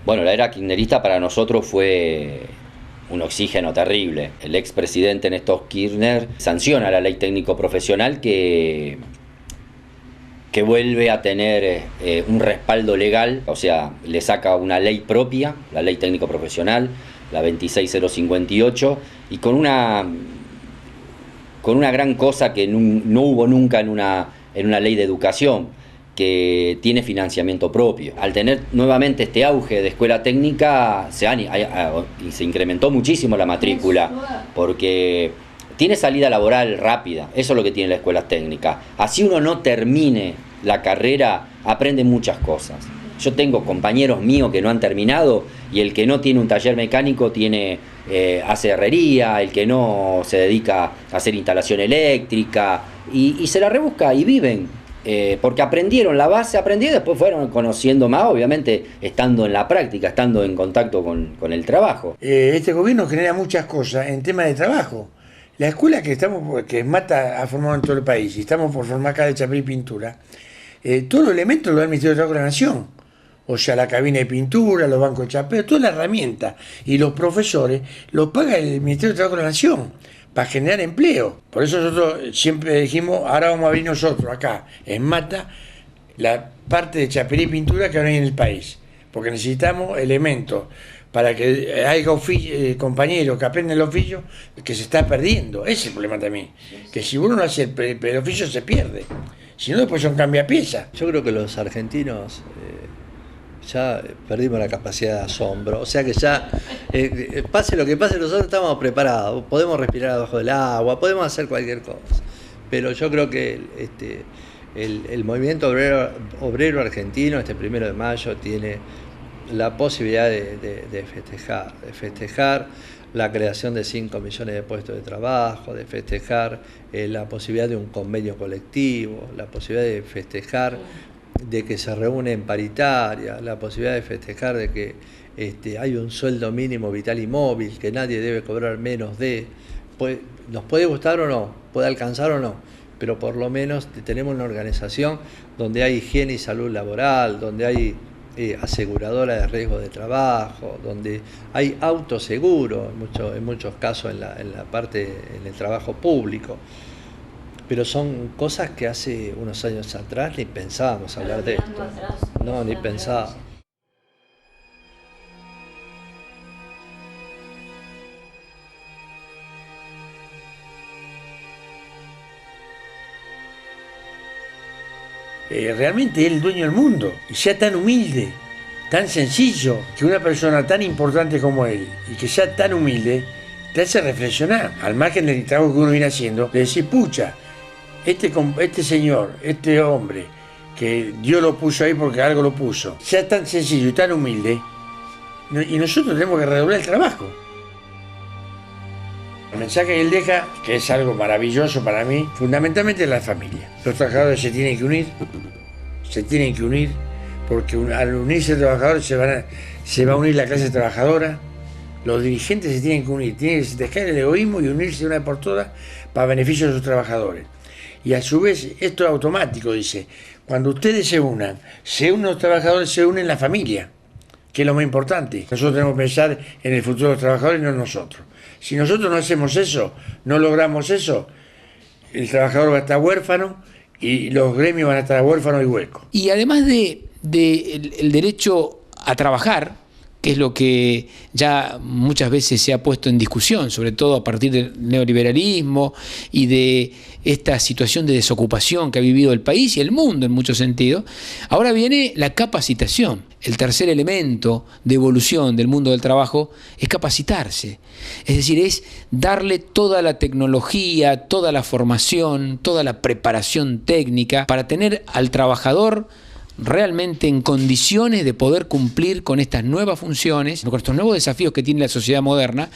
Bueno, la era kirchnerista para nosotros fue un oxígeno terrible. El expresidente Néstor Kirchner sanciona la ley técnico profesional que vuelve a tener un respaldo legal, o sea, le saca una ley propia, la ley técnico profesional, la 26058, y con una gran cosa que no hubo nunca en una ley de educación, que tiene financiamiento propio. Al tener nuevamente este auge de escuela técnica, se incrementó muchísimo la matrícula, porque tiene salida laboral rápida, eso es lo que tiene la escuela técnica. Así uno no termine la carrera, aprende muchas cosas. Yo tengo compañeros míos que no han terminado, y el que no tiene un taller mecánico hace herrería, el que no se dedica a hacer instalación eléctrica, y se la rebusca y viven. Porque aprendieron la base, y después fueron conociendo más, obviamente estando en la práctica, estando en contacto con el trabajo. Este gobierno genera muchas cosas en tema de trabajo. La escuela que Mata ha formado en todo el país, y estamos por formar acá de Chapel y Pintura, todos los elementos lo da el Ministerio de Trabajo de la Nación. O sea, la cabina de pintura, los bancos de chapeo, toda la herramienta. Y los profesores los paga el Ministerio de Trabajo de la Nación, para generar empleo. Por eso nosotros siempre dijimos, ahora vamos a abrir nosotros acá, en Mata, la parte de chapería y pintura que ahora hay en el país, porque necesitamos elementos para que haya compañeros que aprendan el oficio, que se está perdiendo. Ese es el problema también, que si uno no hace el oficio se pierde, si no después son cambiapiezas. Yo creo que los argentinos ya perdimos la capacidad de asombro, o sea que ya pase lo que pase, nosotros estamos preparados, podemos respirar abajo del agua, podemos hacer cualquier cosa, pero yo creo que el movimiento obrero argentino este 1 de mayo tiene la posibilidad de festejar la creación de 5 millones de puestos de trabajo, de festejar la posibilidad de un convenio colectivo, la posibilidad de festejar de que se reúne en paritaria, la posibilidad de festejar de que hay un sueldo mínimo vital y móvil, que nadie debe cobrar menos de... Nos puede gustar o no, puede alcanzar o no, pero por lo menos tenemos una organización donde hay higiene y salud laboral, donde hay aseguradora de riesgo de trabajo, donde hay autoseguro en muchos casos en el trabajo público. Pero son cosas que hace unos años atrás ni pensábamos hablar de esto. No, ni pensábamos. Realmente es el dueño del mundo y sea tan humilde, tan sencillo, que una persona tan importante como él y que sea tan humilde te hace reflexionar. Al margen del trabajo que uno viene haciendo, le decís, pucha, este señor, este hombre, que Dios lo puso ahí porque algo lo puso, sea tan sencillo y tan humilde, y nosotros tenemos que redoblar el trabajo. El mensaje que él deja, que es algo maravilloso para mí, fundamentalmente es la familia. Los trabajadores se tienen que unir, porque al unirse los trabajadores se va a unir la clase trabajadora. Los dirigentes se tienen que unir, tienen que dejar el egoísmo y unirse de una vez por todas para beneficio de sus trabajadores. Y a su vez, esto es automático, dice, cuando ustedes se unan los trabajadores, se unen la familia, que es lo más importante. Nosotros tenemos que pensar en el futuro de los trabajadores y no en nosotros. Si nosotros no hacemos eso, no logramos eso, el trabajador va a estar huérfano y los gremios van a estar huérfanos y huecos. Y además de el derecho a trabajar, que es lo que ya muchas veces se ha puesto en discusión, sobre todo a partir del neoliberalismo y de esta situación de desocupación que ha vivido el país y el mundo en muchos sentidos, ahora viene la capacitación. El tercer elemento de evolución del mundo del trabajo es capacitarse, es decir, es darle toda la tecnología, toda la formación, toda la preparación técnica para tener al trabajador realmente en condiciones de poder cumplir con estas nuevas funciones, con estos nuevos desafíos que tiene la sociedad moderna,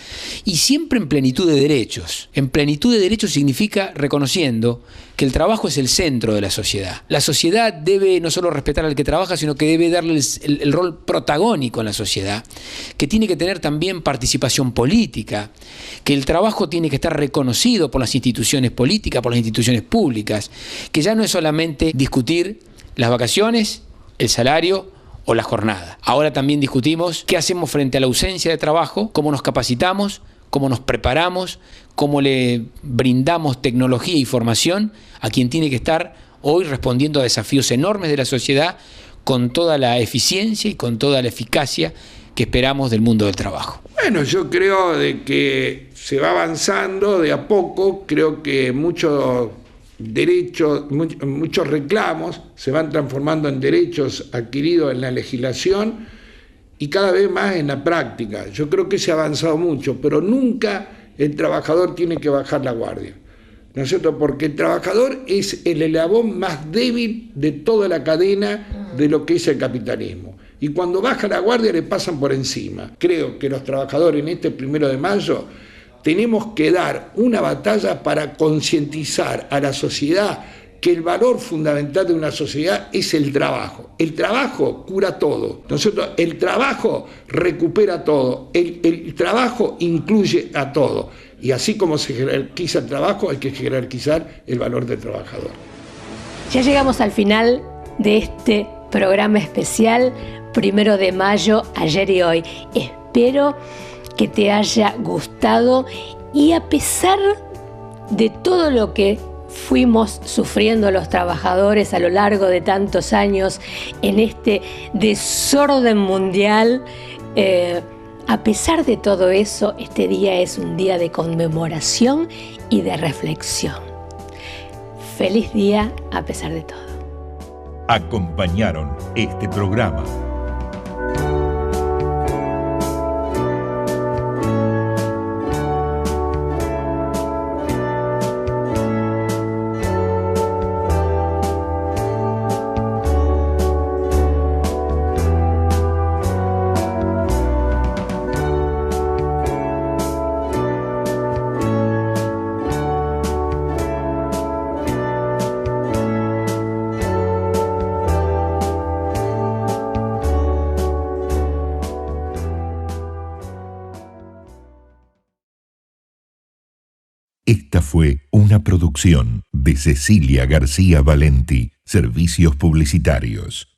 y siempre en plenitud de derechos. En plenitud de derechos significa reconociendo que el trabajo es el centro de la sociedad. La sociedad debe no solo respetar al que trabaja, sino que debe darle el rol protagónico en la sociedad, que tiene que tener también participación política, que el trabajo tiene que estar reconocido por las instituciones políticas, por las instituciones públicas, que ya no es solamente discutir las vacaciones, el salario o la jornada. Ahora también discutimos qué hacemos frente a la ausencia de trabajo, cómo nos capacitamos, cómo nos preparamos, cómo le brindamos tecnología y formación a quien tiene que estar hoy respondiendo a desafíos enormes de la sociedad con toda la eficiencia y con toda la eficacia que esperamos del mundo del trabajo. Bueno, yo creo de que se va avanzando de a poco, creo que muchos derechos, muchos reclamos se van transformando en derechos adquiridos en la legislación y cada vez más en la práctica. Yo creo que se ha avanzado mucho, pero nunca el trabajador tiene que bajar la guardia, ¿no es cierto? Porque el trabajador es el eslabón más débil de toda la cadena de lo que es el capitalismo. Y cuando baja la guardia le pasan por encima. Creo que los trabajadores en este 1 de mayo tenemos que dar una batalla para concientizar a la sociedad que el valor fundamental de una sociedad es el trabajo. El trabajo cura todo. Nosotros, el trabajo recupera todo. El trabajo incluye a todo. Y así como se jerarquiza el trabajo, hay que jerarquizar el valor del trabajador. Ya llegamos al final de este programa especial 1 de mayo, ayer y hoy. Espero que te haya gustado y a pesar de todo lo que fuimos sufriendo los trabajadores a lo largo de tantos años en este desorden mundial, a pesar de todo eso, este día es un día de conmemoración y de reflexión. Feliz día a pesar de todo. Acompañaron este programa Esta fue una producción de Cecilia García Valenti, Servicios Publicitarios.